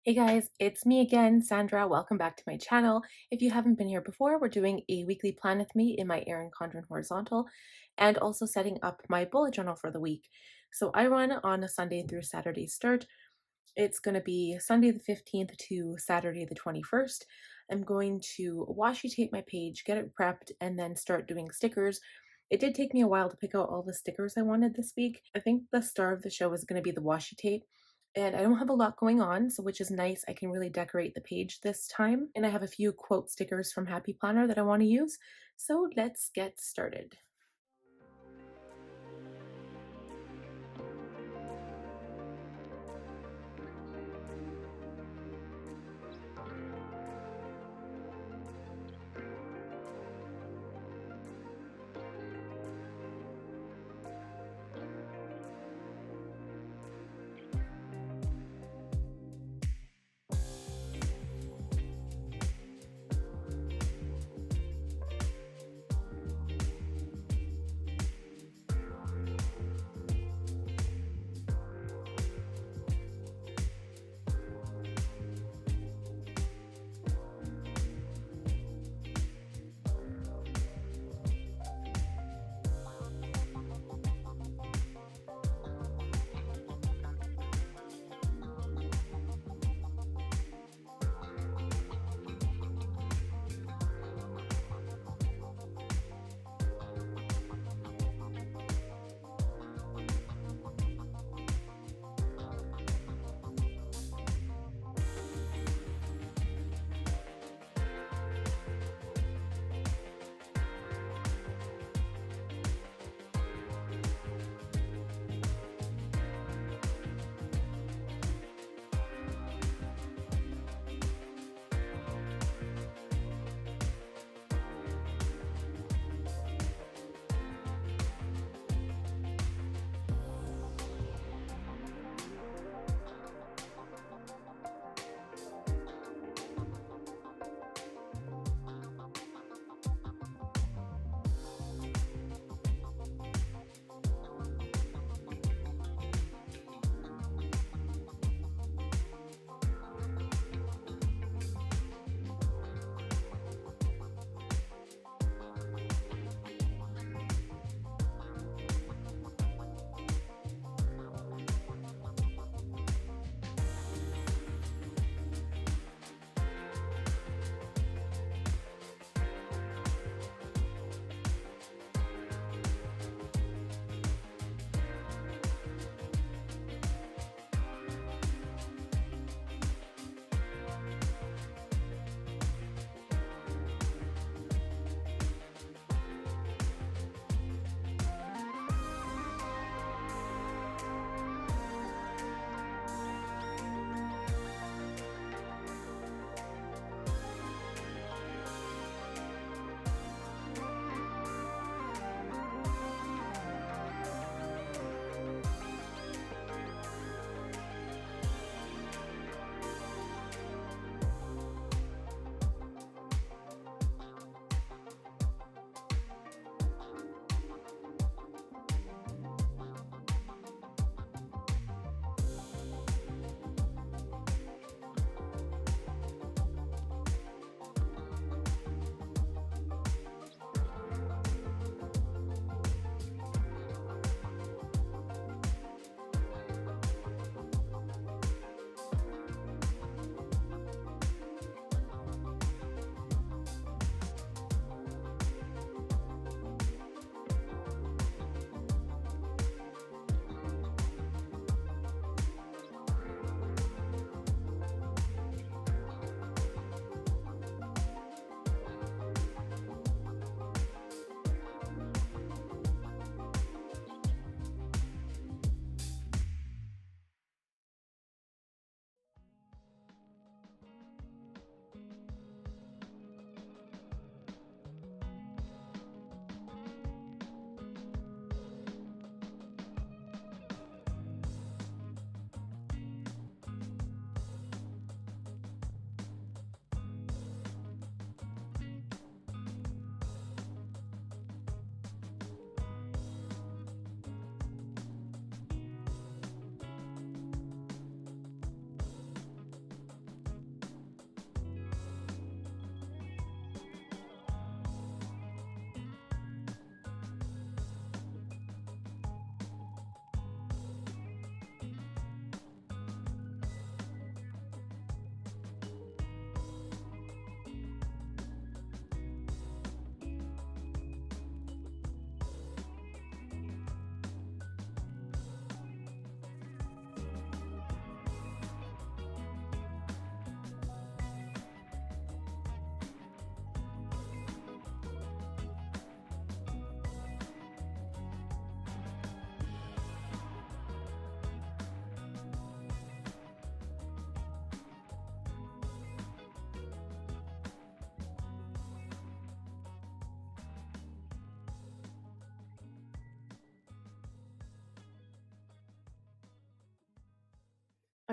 Hey guys, it's me again, Sandra. Welcome back to my channel. If you haven't been here before, we're doing a weekly plan with me in my Erin Condren horizontal and also setting up my bullet journal for the week. So I run on a Sunday through Saturday start. It's going to be Sunday the 15th to Saturday the 21st. I'm going to washi tape my page, get it prepped, and then start doing stickers. It did take me a while to pick out all the stickers I wanted this week. I think the star of the show is going to be the washi tape. And I don't have a lot going on, so which is nice. I can really decorate the page this time. And I have a few quote stickers from Happy Planner that I want to use. So let's get started.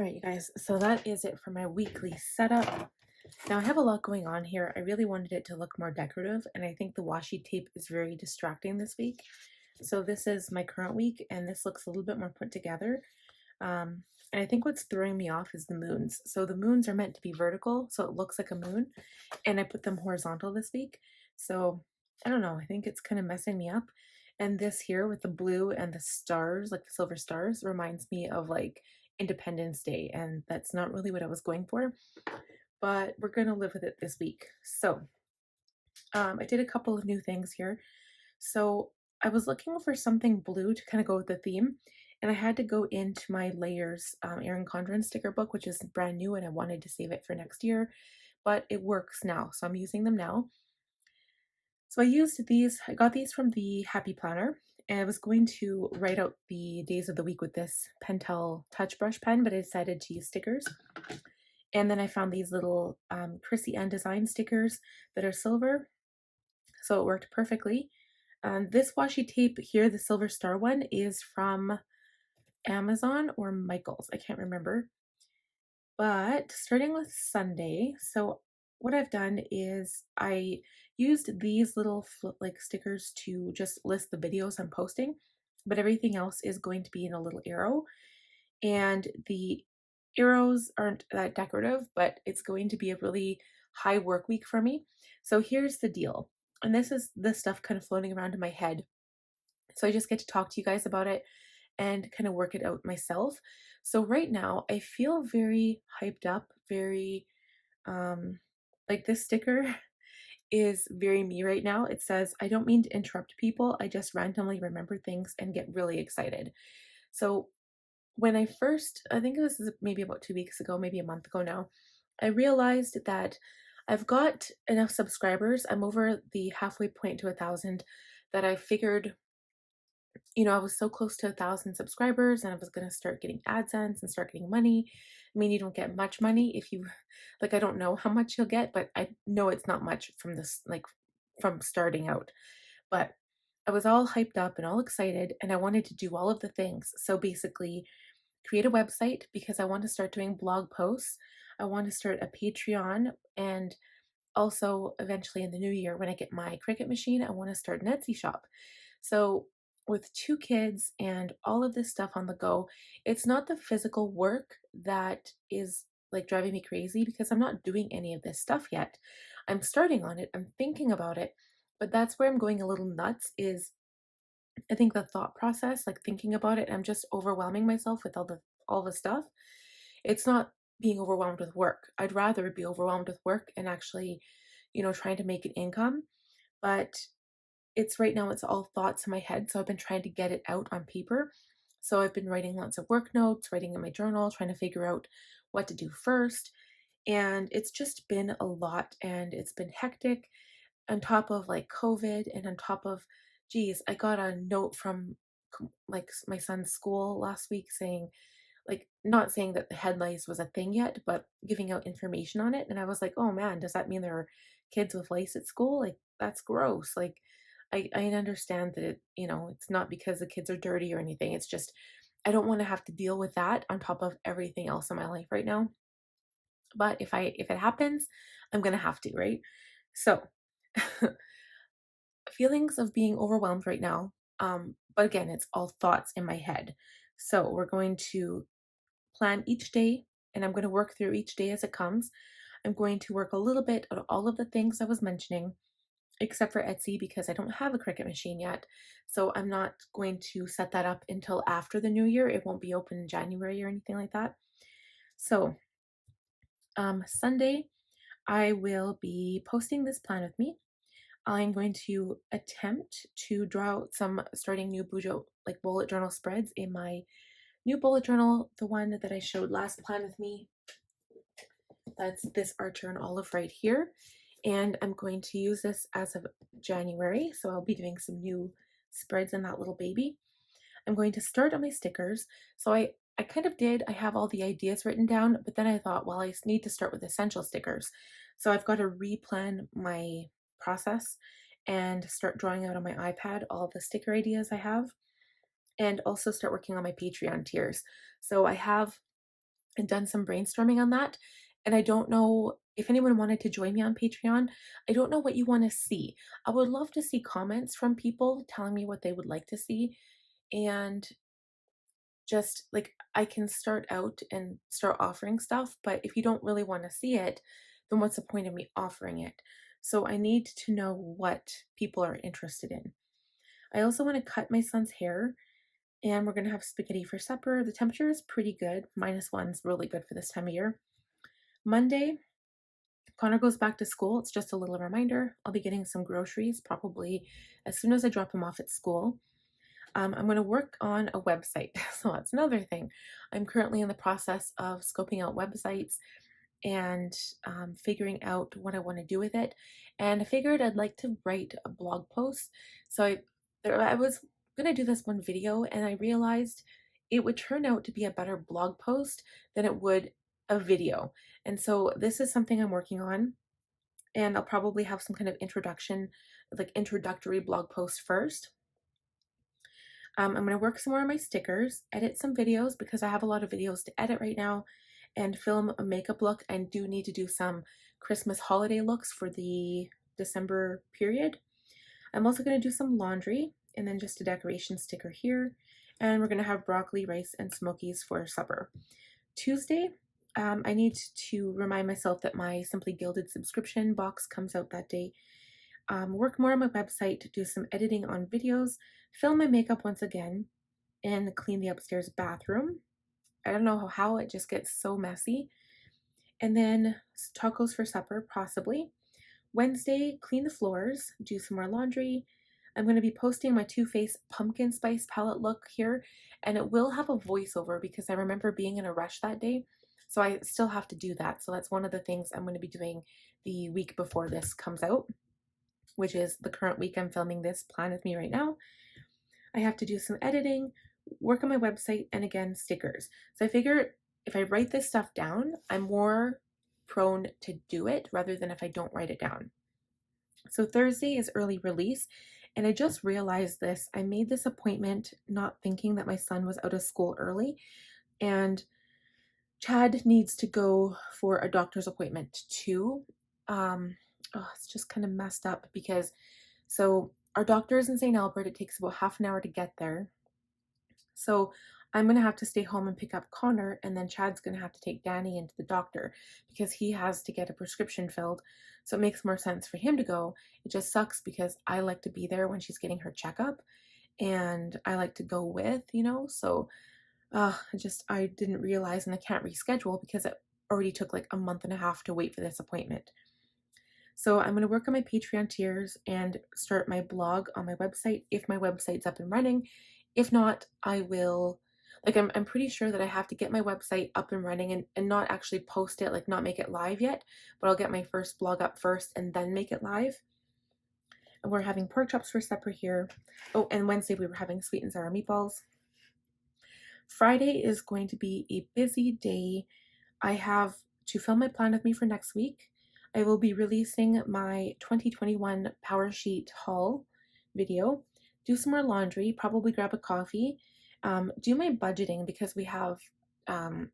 All right, you guys, so that is it for my weekly setup. Now I have a lot going on here. I really wanted it to look more decorative, and I think the washi tape is very distracting this week. So this is my current week, and this looks a little bit more put together. And I think what's throwing me off is the moons. So the moons are meant to be vertical, so it looks like a moon, and I put them horizontal this week. So I don't know, I think it's kind of messing me up. And this here with the blue and the stars, like the silver stars, reminds me of like Independence Day, and that's not really what I was going for, but we're gonna live with it this week. So I did a couple of new things here. So I was looking for something blue to kind of go with the theme, and I had to go into my layers Erin Condren sticker book, which is brand new, and I wanted to save it for next year, but it works now, so I'm using them now. So I used these, I got these from the Happy Planner, and I was going to write out the days of the week with this Pentel Touch Brush pen, but I decided to use stickers. And then I found these little KrissyAnne design stickers that are silver, so it worked perfectly. This washi tape here, the silver star one, is from Amazon or Michaels, I can't remember. But starting with Sunday, so what I've done is I used these little like stickers to just list the videos I'm posting, but everything else is going to be in a little arrow. And the arrows aren't that decorative, but it's going to be a really high work week for me. So here's the deal. And this is the stuff kind of floating around in my head. So I just get to talk to you guys about it and kind of work it out myself. So right now I feel very hyped up, very like this sticker is very me right now. It says, "I don't mean to interrupt people. I just randomly remember things and get really excited." So when I first, I think this is maybe about 2 weeks ago, maybe a month ago now, I realized that I've got enough subscribers. I'm over the halfway point to 1,000 that I figured, I was so close to 1,000 subscribers and I was going to start getting AdSense and start getting money. I mean, you don't get much money if you, like, I don't know how much you'll get, but I know it's not much from this, like, from starting out. But I was all hyped up and all excited and I wanted to do all of the things. So basically, create a website because I want to start doing blog posts. I want to start a Patreon, and also eventually in the new year when I get my Cricut machine, I want to start an Etsy shop. So with 2 kids and all of this stuff on the go, it's not the physical work that is like driving me crazy because I'm not doing any of this stuff yet. I'm starting on it, I'm thinking about it, but that's where I'm going a little nuts is I think the thought process, like thinking about it, I'm just overwhelming myself with all the stuff. It's not being overwhelmed with work. I'd rather be overwhelmed with work and actually, trying to make an income. But it's right now, it's all thoughts in my head. So I've been trying to get it out on paper. So I've been writing lots of work notes, writing in my journal, trying to figure out what to do first. And it's just been a lot and it's been hectic on top of like COVID and on top of, geez, I got a note from like my son's school last week saying, like, not saying that the head lice was a thing yet, but giving out information on it. And I was like, oh man, does that mean there are kids with lice at school? Like, that's gross. Like, I understand that it's not because the kids are dirty or anything. It's just, I don't want to have to deal with that on top of everything else in my life right now. But if it happens, I'm gonna have to, right? So feelings of being overwhelmed right now. But again, it's all thoughts in my head. So we're going to plan each day and I'm going to work through each day as it comes. I'm going to work a little bit on all of the things I was mentioning, except for Etsy because I don't have a Cricut machine yet. So I'm not going to set that up until after the new year. It won't be open in January or anything like that. So Sunday, I will be posting this plan with me. I'm going to attempt to draw out some starting new like bullet journal spreads in my new bullet journal, the one that I showed last plan with me. That's this Archer and Olive right here. And I'm going to use this as of January. So I'll be doing some new spreads in that little baby. I'm going to start on my stickers. So I kind of did, I have all the ideas written down, but then I thought, well, I need to start with essential stickers. So I've got to replan my process and start drawing out on my iPad all the sticker ideas I have, and also start working on my Patreon tiers. So I have and done some brainstorming on that. And I don't know if anyone wanted to join me on Patreon. I don't know what you want to see. I would love to see comments from people telling me what they would like to see. And just like I can start out and start offering stuff, but if you don't really want to see it, then what's the point of me offering it? So I need to know what people are interested in. I also want to cut my son's hair, and we're going to have spaghetti for supper. The temperature is pretty good. -1's really good for this time of year. Monday, Connor goes back to school. It's just a little reminder. I'll be getting some groceries probably as soon as I drop him off at school. I'm going to work on a website. So that's another thing. I'm currently in the process of scoping out websites and figuring out what I want to do with it. And I figured I'd like to write a blog post. So I was going to do this one video, and I realized it would turn out to be a better blog post than it would a video. And so this is something I'm working on. And I'll probably have some kind of introductory blog post first. I'm going to work some more on my stickers, edit some videos because I have a lot of videos to edit right now, and film a makeup look, and do need to do some Christmas holiday looks for the December period. I'm also going to do some laundry and then just a decoration sticker here. And we're going to have broccoli, rice, and smokies for supper. Tuesday, I need to remind myself that my Simply Gilded subscription box comes out that day. Work more on my website, do some editing on videos, film my makeup once again, and clean the upstairs bathroom. I don't know how it just gets so messy. And then tacos for supper, possibly. Wednesday, clean the floors, do some more laundry. I'm going to be posting my Too Faced pumpkin spice palette look here, and it will have a voiceover because I remember being in a rush that day. So I still have to do that. So that's one of the things I'm going to be doing the week before this comes out, which is the current week I'm filming this Plan With Me right now. I have to do some editing, work on my website, and again, stickers. So I figure if I write this stuff down, I'm more prone to do it rather than if I don't write it down. So Thursday is early release, and I just realized this. I made this appointment not thinking that my son was out of school early, and Chad needs to go for a doctor's appointment too. It's just kind of messed up because so our doctor is in St. Albert. It takes about half an hour to get there. So I'm going to have to stay home and pick up Connor, and then Chad's going to have to take Danny into the doctor because he has to get a prescription filled. So it makes more sense for him to go. It just sucks because I like to be there when she's getting her checkup, and I like to go with, so I didn't realize, and I can't reschedule because it already took like a month and a half to wait for this appointment. So I'm going to work on my Patreon tiers and start my blog on my website if my website's up and running. If not, I will, I'm pretty sure that I have to get my website up and running and not actually post it, not make it live yet, but I'll get my first blog up first and then make it live. And we're having pork chops for supper here. Oh, and Wednesday we were having sweet and sour meatballs. Friday is going to be a busy day. I have to film my Plan With Me for next week. I will be releasing my 2021 Power Sheet haul video, do some more laundry, probably grab a coffee, do my budgeting because we have,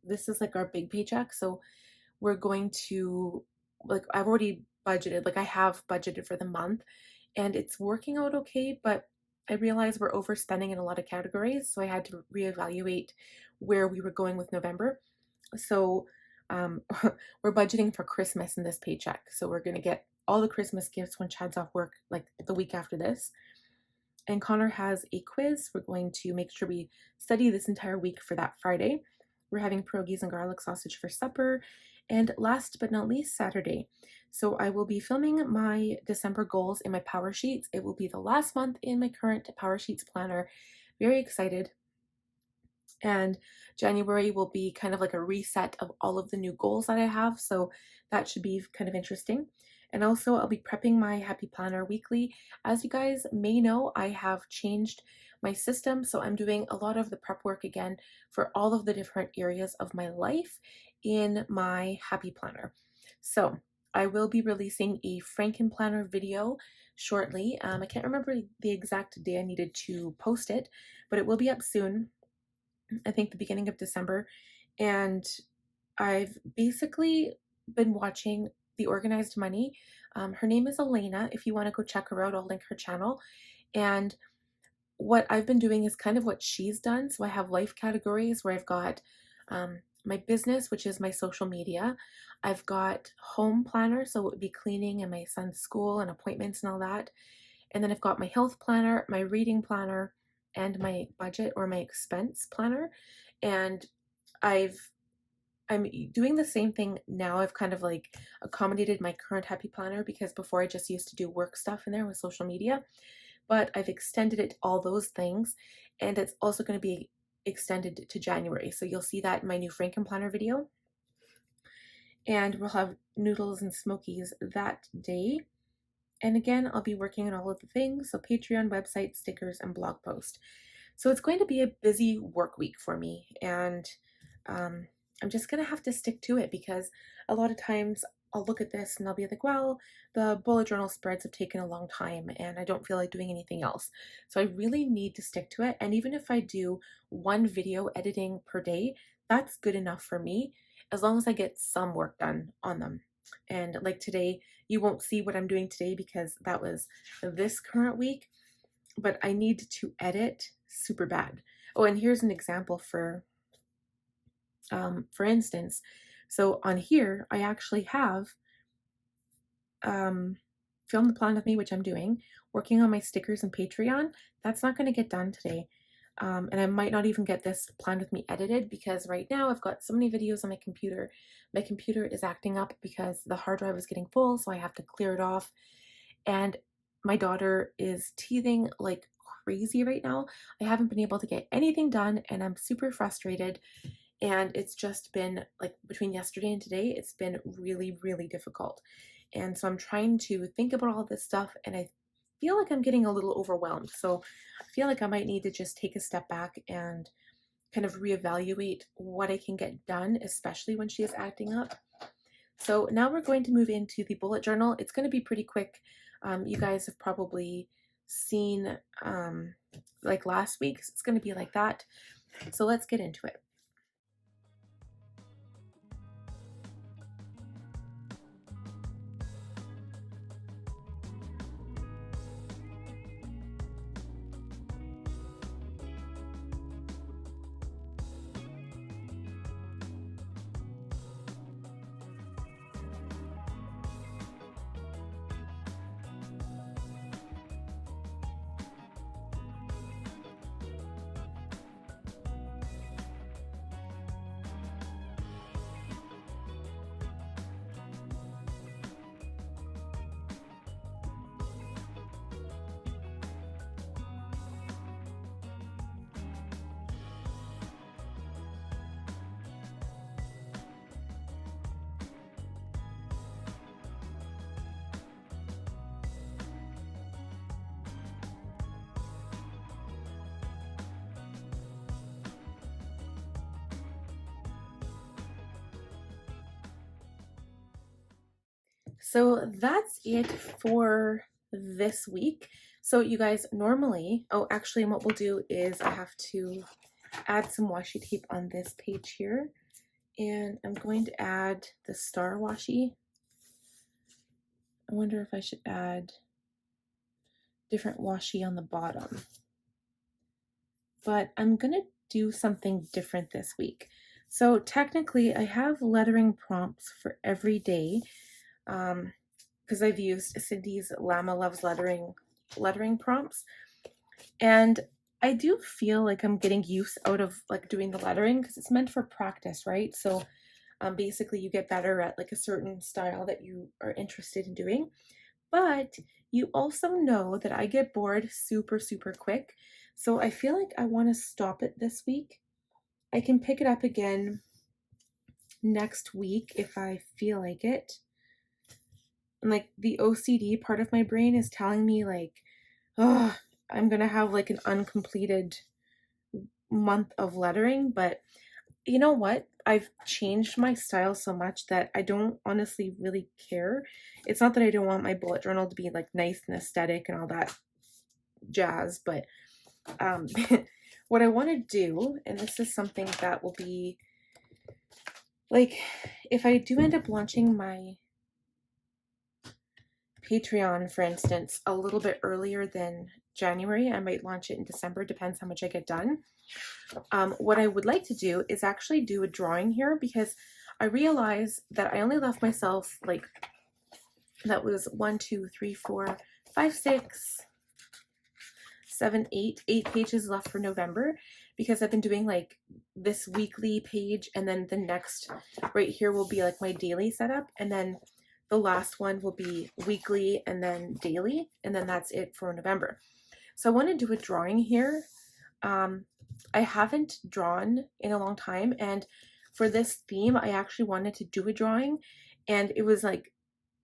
this is our big paycheck. So we're going to, I've already budgeted, I have budgeted for the month and it's working out okay, but I realized we're overspending in a lot of categories. So I had to reevaluate where we were going with November. So we're budgeting for Christmas in this paycheck. So we're going to get all the Christmas gifts when Chad's off work, the week after this. And Connor has a quiz. We're going to make sure we study this entire week for that Friday. We're having pierogies and garlic sausage for supper. And last but not least, Saturday. So I will be filming my December goals in my Power Sheets. It will be the last month in my current Power Sheets planner. Very excited. And January will be kind of a reset of all of the new goals that I have. So that should be kind of interesting. And also I'll be prepping my Happy Planner weekly. As you guys may know, I have changed my system. So I'm doing a lot of the prep work again for all of the different areas of my life in my Happy Planner. So I will be releasing a Franken Planner video shortly. I can't remember the exact day I needed to post it, but it will be up soon. I think the beginning of December. And I've basically been watching The Organized Money. Her name is Elena. If you want to go check her out, I'll link her channel. And what I've been doing is kind of what she's done. So I have life categories where I've got my business, which is my social media. I've got home planner, so it would be cleaning and my son's school and appointments and all that. And then I've got my health planner, my reading planner, and my budget or my expense planner. And I'm doing the same thing now. I've kind of like accommodated my current happy planner because before I just used to do work stuff in there with social media, but I've extended it to all those things, and it's also going to be extended to January. So you'll see that in my new Franken planner video, and we'll have noodles and smokies that day. And again, I'll be working on all of the things, so Patreon, website, stickers, and blog post. So it's going to be a busy work week for me, and I'm just going to have to stick to it because a lot of times I'll look at this and I'll be like, well, the bullet journal spreads have taken a long time and I don't feel like doing anything else. So I really need to stick to it. And even if I do one video editing per day, that's good enough for me as long as I get some work done on them. And like today, you won't see what I'm doing today because that was this current week, but I need to edit super bad. Oh, and here's an example for instance. So on here, I actually have Film the Plan with Me, which I'm doing, working on my stickers and Patreon. That's not going to get done today. And I might not even get this Plan with Me edited because right now I've got so many videos on my computer. My computer is acting up because the hard drive is getting full, so I have to clear it off. And my daughter is teething like crazy right now. I haven't been able to get anything done, and I'm super frustrated. And it's just been like between yesterday and today, it's been really, really difficult. And so I'm trying to think about all this stuff, and I feel like I'm getting a little overwhelmed. So I feel like I might need to just take a step back and kind of reevaluate what I can get done, especially when she is acting up. So now we're going to move into the bullet journal. It's going to be pretty quick. You guys have probably seen like last week's. It's going to be like that. So let's get into it. So that's it for this week. So you guys normally, oh, actually what we'll do is I have to add some washi tape on this page here. And I'm going to add the star washi. I wonder if I should add different washi on the bottom. But I'm going to do something different this week. So technically I have lettering prompts for every day. Because I've used Cindy's Llama Loves lettering prompts, and I do feel like I'm getting use out of like doing the lettering because it's meant for practice, right? So basically you get better at like a certain style that you are interested in doing, but you also know that I get bored super quick, so I feel like I want to stop it this week. I can pick it up again next week if I feel like it. And like the OCD part of my brain is telling me like, oh, I'm gonna have like an uncompleted month of lettering. But you know what? I've changed my style so much that I don't honestly really care. It's not that I don't want my bullet journal to be like nice and aesthetic and all that jazz, but what I want to do, and this is something that will be Like, if I do end up launching my Patreon, for instance, a little bit earlier than January, I might launch it in December, depends how much I get done. What I would like to do is actually do a drawing here, because I realize that I only left myself, like, that was 1, 2, 3, 4, 5, 6, 7, 8 pages left for November, because I've been doing like this weekly page, and then the next right here will be like my daily setup, and then the last one will be weekly and then daily, and then that's it for November. So I want to do a drawing here. I haven't drawn in a long time, and for this theme I actually wanted to do a drawing, and it was like,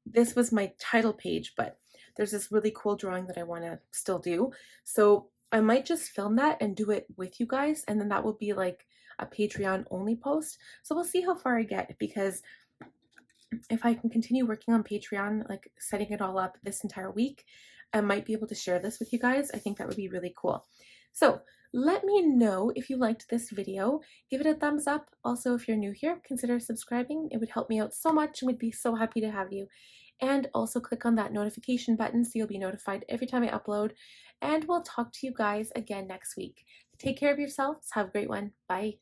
this was my title page, but there's this really cool drawing that I want to still do. So I might just film that and do it with you guys, and then that will be like a Patreon only post. So we'll see how far I get, because if I can continue working on Patreon, like setting it all up this entire week, I might be able to share this with you guys. I think that would be really cool. So let me know if you liked this video. Give it a thumbs up. Also, if you're new here, consider subscribing. It would help me out so much, and we'd be so happy to have you. And also click on that notification button so you'll be notified every time I upload. And we'll talk to you guys again next week. Take care of yourselves. Have a great one. Bye.